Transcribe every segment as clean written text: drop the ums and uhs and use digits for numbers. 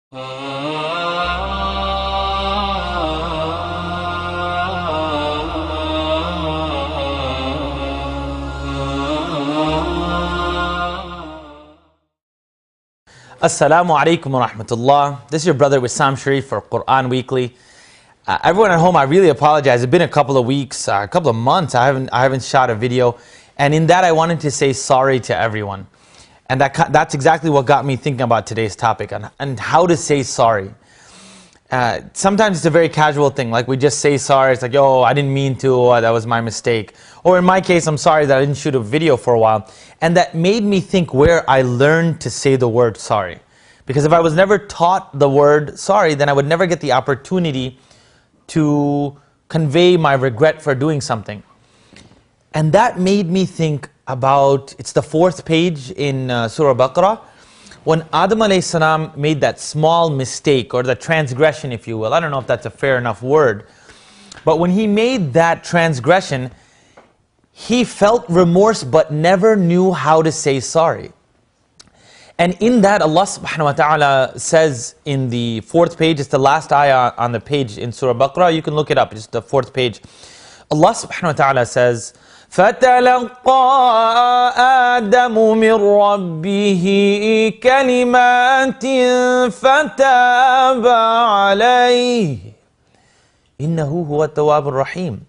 Assalamu alaikum wa rahmatullah. This is your brother Wisam Sharieff for Quran Weekly. Everyone at home, I really apologize. It's been a couple of weeks, a couple of months. I haven't shot a video, and in that I wanted to say sorry to everyone. And that's exactly what got me thinking about today's topic and how to say sorry. Sometimes it's a very casual thing, like we just say sorry. It's like, yo, I didn't mean to, that was my mistake. Or in my case, I'm sorry that I didn't shoot a video for a while. And that made me think where I learned to say the word sorry. Because if I was never taught the word sorry, then I would never get the opportunity to convey my regret for doing something. And that made me think about, it's the 4th page in Surah Baqarah, when Adam alayhi salam made that small mistake, or the transgression, if you will. I don't know if that's a fair enough word. But when he made that transgression, he felt remorse but never knew how to say sorry. And in that, Allah subhanahu wa ta'ala says in the 4th page, it's the last ayah on the page in Surah Baqarah, you can look it up, it's the 4th page. Allah subhanahu wa ta'ala says, فَتَلَقَّى آدَمُ مِنْ رَبِّهِ كَلِمَاتٍ فَتَابَ عَلَيْهِ إِنَّهُ هُوَ التَّوَّابُ الرَّحِيمُ.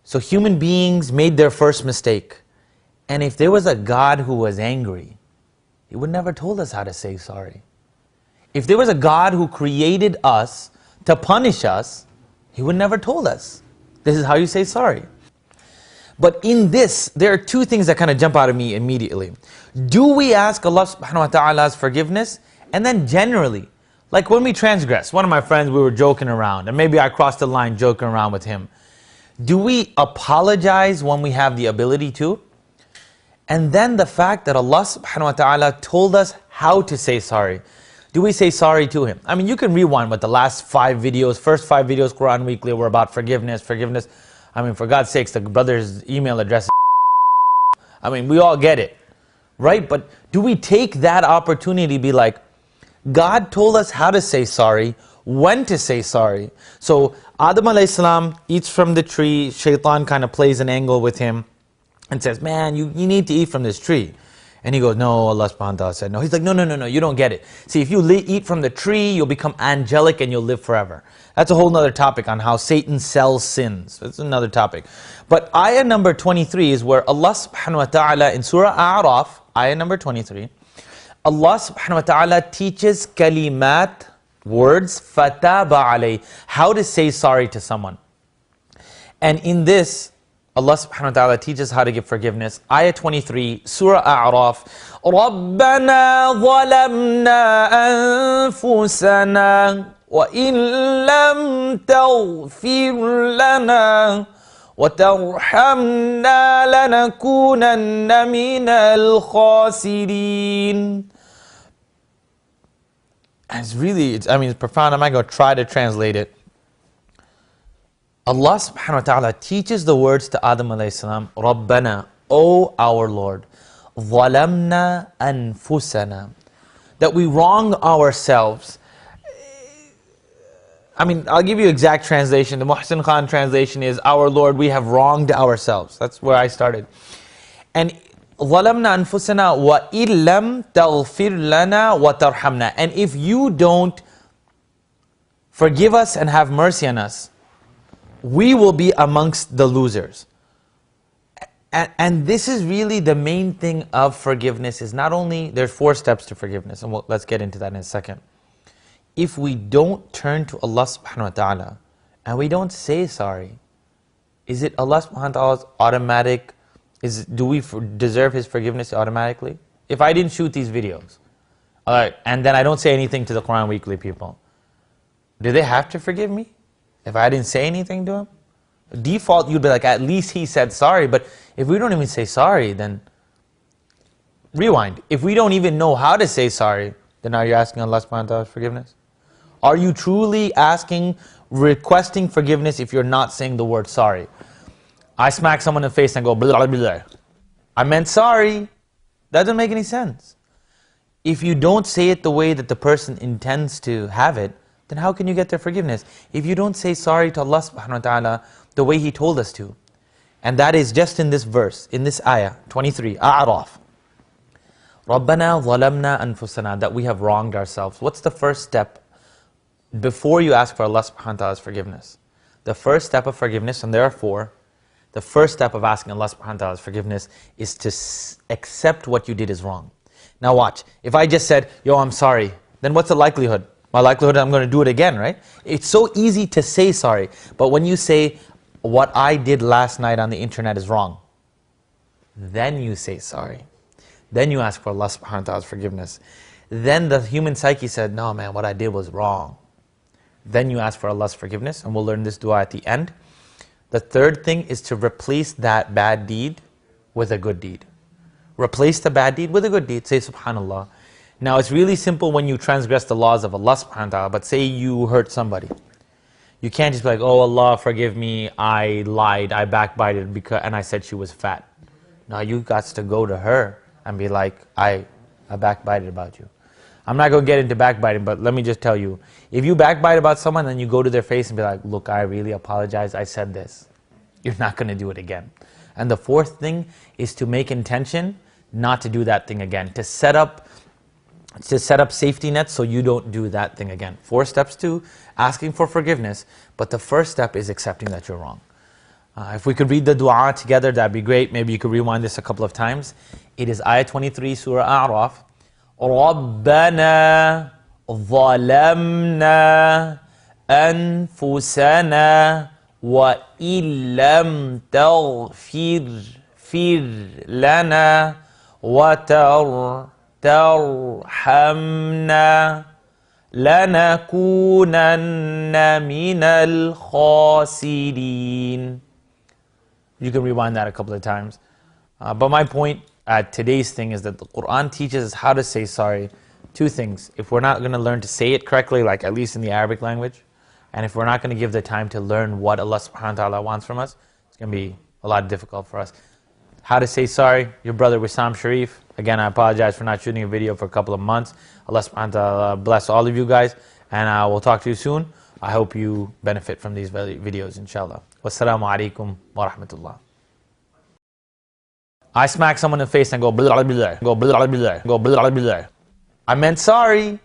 So human beings made their first mistake. And if there was a God who was angry, He would never told us how to say sorry. If there was a God who created us to punish us, He would never told us, this is how you say sorry. But in this, there are two things that kind of jump out of me immediately. Do we ask Allah subhanahu wa ta'ala's forgiveness? And then generally, like when we transgress, one of my friends, we were joking around, and maybe I crossed the line joking around with him. Do we apologize when we have the ability to? And then the fact that Allah subhanahu wa ta'ala told us how to say sorry. Do we say sorry to Him? I mean, you can rewind with the last 5 videos, first 5 videos, Quran Weekly, were about forgiveness. I mean, for God's sakes, the brother's email address is I mean, we all get it, right? But do we take that opportunity to be like, God told us how to say sorry, when to say sorry. So Adam alayhi salam eats from the tree, shaitan kind of plays an angle with him and says, man, you need to eat from this tree. And he goes, no, Allah subhanahu wa ta'ala said no. He's like, no, you don't get it. See, if you eat from the tree, you'll become angelic and you'll live forever. That's a whole other topic on how Satan sells sins. That's another topic. But ayah number 23 is where Allah subhanahu wa ta'ala in Surah A'raf, ayah number 23, Allah subhanahu wa ta'ala teaches kalimat, words, fataba alay, how to say sorry to someone. And in this, Allah subhanahu wa ta'ala teaches how to give forgiveness. Ayah 23, Surah A'raf, رَبَّنَا ظَلَمْنَا أَنفُسَنَا وَإِن لَمْ تَغْفِرْ لَنَا وَتَرْحَمْنَا لَنَكُونَنَّ مِنَ الْخَاسِرِينَ. And it's really, it's profound. I'm not going to try to translate it. Allah subhanahu wa ta'ala teaches the words to Adam alayhi salam, Rabbana, O our Lord, ظَلَمْنَا أَنفُسَنَا, that we wrong ourselves. I mean, I'll give you exact translation. The Muhsin Khan translation is, our Lord, we have wronged ourselves. That's where I started. And ظَلَمْنَا أَنفُسَنَا وَإِن لَمْ تَغْفِرْ لَنَا وَتَرْحَمْنَا, and if you don't forgive us and have mercy on us, we will be amongst the losers. And this is really the main thing of forgiveness, is not only, there's 4 steps to forgiveness, and let's get into that in a second. If we don't turn to Allah subhanahu wa ta'ala, and we don't say sorry, is it Allah subhanahu wa ta'ala's automatic, do we deserve His forgiveness automatically? If I didn't shoot these videos, alright, and then I don't say anything to the Quran Weekly people, do they have to forgive me? If I didn't say anything to him? Default, you'd be like, at least he said sorry. But if we don't even say sorry, then rewind. If we don't even know how to say sorry, then are you asking Allah subhanahu wa ta'ala's forgiveness? Are you truly asking, requesting forgiveness if you're not saying the word sorry? I smack someone in the face and go, blah, blah, blah. I meant sorry. That doesn't make any sense. If you don't say it the way that the person intends to have it, then how can you get their forgiveness? If you don't say sorry to Allah subhanahu wa ta'ala the way He told us to, and that is just in this verse, in this ayah, 23, A'raf. رَبَّنَا ظَلَمْنَا أَنفُسَنَا, that we have wronged ourselves. What's the first step before you ask for Allah subhanahu wa ta'ala's forgiveness? The first step of forgiveness, and therefore, the first step of asking Allah subhanahu wa ta'ala's forgiveness is to accept what you did is wrong. Now watch, if I just said, yo, I'm sorry, then what's the likelihood? My likelihood I'm going to do it again, right? It's so easy to say sorry, but when you say, what I did last night on the internet is wrong, then you say sorry. Then you ask for Allah subhanahu wa ta'ala's forgiveness. Then the human psyche said, no man, what I did was wrong. Then you ask for Allah's forgiveness, and we'll learn this dua at the end. The third thing is to replace that bad deed with a good deed. Replace the bad deed with a good deed. Say subhanallah. Now it's really simple when you transgress the laws of Allah subhanahu wa ta'ala, but say you hurt somebody. You can't just be like, oh Allah forgive me, I lied, I backbited and I said she was fat. Now you got to go to her and be like, I backbited about you. I'm not going to get into backbiting, but let me just tell you, if you backbite about someone, then you go to their face and be like, look, I really apologize, I said this. You're not going to do it again. And the fourth thing is to make intention not to do that thing again, to set up safety nets so you don't do that thing again. 4 steps to asking for forgiveness, but the first step is accepting that you're wrong. If we could read the dua together, that'd be great. Maybe you could rewind this a couple of times. It is ayah 23, Surah A'raf. رَبَّنَا ظَلَمْنَا أَنفُسَنَا وَإِن لَّمْ تَغْفِرْ لَنَا وَتَرْحَمْنَا لَنَكُونَنَّ مِنَ الْخَاسِرِينَ. You can rewind that a couple of times. But my point at today's thing is that the Quran teaches us how to say sorry. 2 things. If we're not going to learn to say it correctly, like at least in the Arabic language, and if we're not going to give the time to learn what Allah subhanahu wa ta'ala wants from us, it's going to be a lot difficult for us. How to say sorry, your brother Wisam Sharieff. Again, I apologize for not shooting a video for a couple of months. Allah subhanahu wa ta'ala bless all of you guys, and I will talk to you soon. I hope you benefit from these videos, inshallah. Wassalamu alaikum wa rahmatullah. I smack someone in the face and go blah blah blah, go blah blah blah, go blah blah blah. I meant sorry.